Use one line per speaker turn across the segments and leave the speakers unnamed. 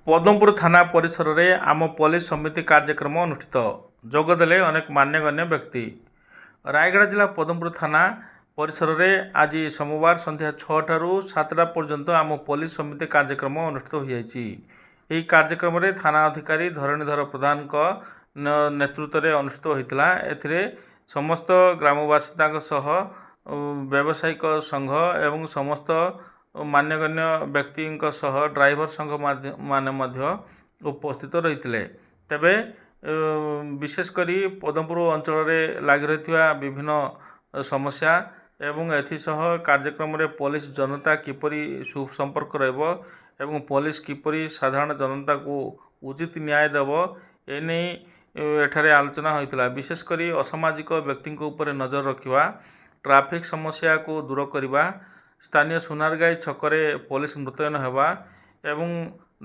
ପଦ୍ମପୁର ଥାନା ପରିସରରେ ଆମ ପୋଲିସ ସମିତି କାର୍ଯ୍ୟକ୍ରମ ଅନୁଷ୍ଠିତ। ଯୋଗଦେଲେ ଅନେକ ମାନ୍ୟଗଣ୍ୟ ବ୍ୟକ୍ତି। ରାୟଗଡ଼ା ଜିଲ୍ଲା ପଦ୍ମପୁର ଥାନା ପରିସରରେ ଆଜି ସୋମବାର ସନ୍ଧ୍ୟା 6ଟାରୁ 7ଟା ପର୍ଯ୍ୟନ୍ତ ଆମ ପୋଲିସ ସମିତି କାର୍ଯ୍ୟକ୍ରମ ଅନୁଷ୍ଠିତ ହୋଇଯାଇଛି। ଏହି କାର୍ଯ୍ୟକ୍ରମରେ ଥାନା ଅଧିକାରୀ ଧରଣୀଧର ପ୍ରଧାନଙ୍କ ନେତୃତ୍ୱରେ ଅନୁଷ୍ଠିତ ହୋଇଥିଲା। ଏଥିରେ ସମସ୍ତ ଗ୍ରାମବାସିନ୍ଦାଙ୍କ ସହ ବ୍ୟବସାୟିକ ସଂଘ ଏବଂ ସମସ୍ତ ମାନ୍ୟଗଣ୍ୟ ବ୍ୟକ୍ତିଙ୍କ ସହ ଡ୍ରାଇଭର ସଂଘ ମାନେ ମଧ୍ୟ ଉପସ୍ଥିତ ରହିଥିଲେ। ତେବେ ବିଶେଷ କରି ପଦ୍ମପୁର ଅଞ୍ଚଳରେ ଲାଗି ରହିଥିବା ବିଭିନ୍ନ ସମସ୍ୟା ଏବଂ ଏଥିସହ କାର୍ଯ୍ୟକ୍ରମରେ ପୋଲିସ ଜନତା କିପରି ସୁସମ୍ପର୍କ ରହିବ ଏବଂ ପୋଲିସ କିପରି ସାଧାରଣ ଜନତାକୁ ଉଚିତ ନ୍ୟାୟ ଦେବ ଏନେଇ ଏଠାରେ ଆଲୋଚନା ହୋଇଥିଲା। ବିଶେଷ କରି ଅସାମାଜିକ ବ୍ୟକ୍ତିଙ୍କ ଉପରେ ନଜର ରଖିବା, ଟ୍ରାଫିକ୍ ସମସ୍ୟାକୁ ଦୂର କରିବା, ସ୍ଥାନୀୟ ସୁନାରଗାଈ ଛକରେ ପୋଲିସ ମୁତୟନ ହେବା ଏବଂ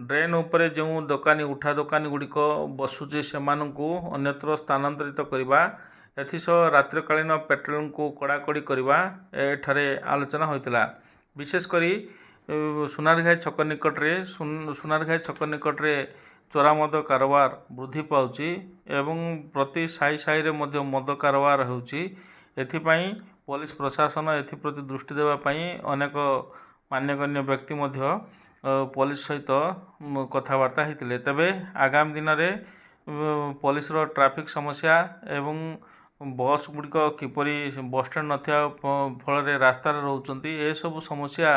ଡ୍ରେନ୍ ଉପରେ ଯେଉଁ ଦୋକାନୀ ଉଠା ଦୋକାନୀ ଗୁଡ଼ିକ ବସୁଛି ସେମାନଙ୍କୁ ଅନ୍ୟତ୍ର ସ୍ଥାନାନ୍ତରିତ କରିବା, ଏଥିସହ ରାତ୍ରିକାଳୀନ ପେଟ୍ରୋଲିଂକୁ କଡ଼ାକଡ଼ି କରିବା ଏଠାରେ ଆଲୋଚନା ହୋଇଥିଲା। ବିଶେଷ କରି ସୁନାରଗାଈ ଛକ ନିକଟରେ ଚୋରା ମଦ କାରବାର ବୃଦ୍ଧି ପାଉଛି ଏବଂ ପ୍ରତି ସାହି ସାହିରେ ମଧ୍ୟ ମଦ କାରବାର ହେଉଛି। ଏଥିପାଇଁ ପୋଲିସ ପ୍ରଶାସନ ଏଥିପ୍ରତି ଦୃଷ୍ଟି ଦେବା ପାଇଁ ଅନେକ ମାନ୍ୟଗଣ୍ୟ ବ୍ୟକ୍ତି ମଧ୍ୟ ପୋଲିସ ସହିତ କଥାବାର୍ତ୍ତା ହୋଇଥିଲେ। ତେବେ ଆଗାମୀ ଦିନରେ ପୋଲିସର ଟ୍ରାଫିକ୍ ସମସ୍ୟା ଏବଂ ବସ୍ ଗୁଡ଼ିକ କିପରି ବସ୍ଷ୍ଟାଣ୍ଡ ନଥିବା ଫଳରେ ରାସ୍ତାରେ ରହୁଛନ୍ତି ଏସବୁ ସମସ୍ୟା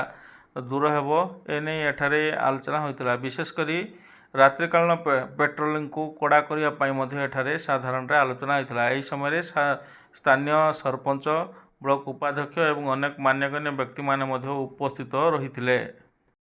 ଦୂର ହେବ ଏନେଇ ଏଠାରେ ଆଲୋଚନା ହୋଇଥିଲା। ବିଶେଷ କରି ରାତ୍ରିକାଳୀନ ପେଟ୍ରୋଲିଂକୁ କଡ଼ା କରିବା ପାଇଁ ମଧ୍ୟ ଏଠାରେ ସାଧାରଣରେ ଆଲୋଚନା ହୋଇଥିଲା। ଏହି ସମୟରେ ସ୍ଥାନୀୟ ସରପଞ୍ଚ, ବ୍ଲକ ଉପାଧ୍ୟକ୍ଷ ଏବଂ ଅନେକ ମାନ୍ୟଗଣ୍ୟ ବ୍ୟକ୍ତିମାନେ ମଧ୍ୟ ଉପସ୍ଥିତ ରହିଥିଲେ।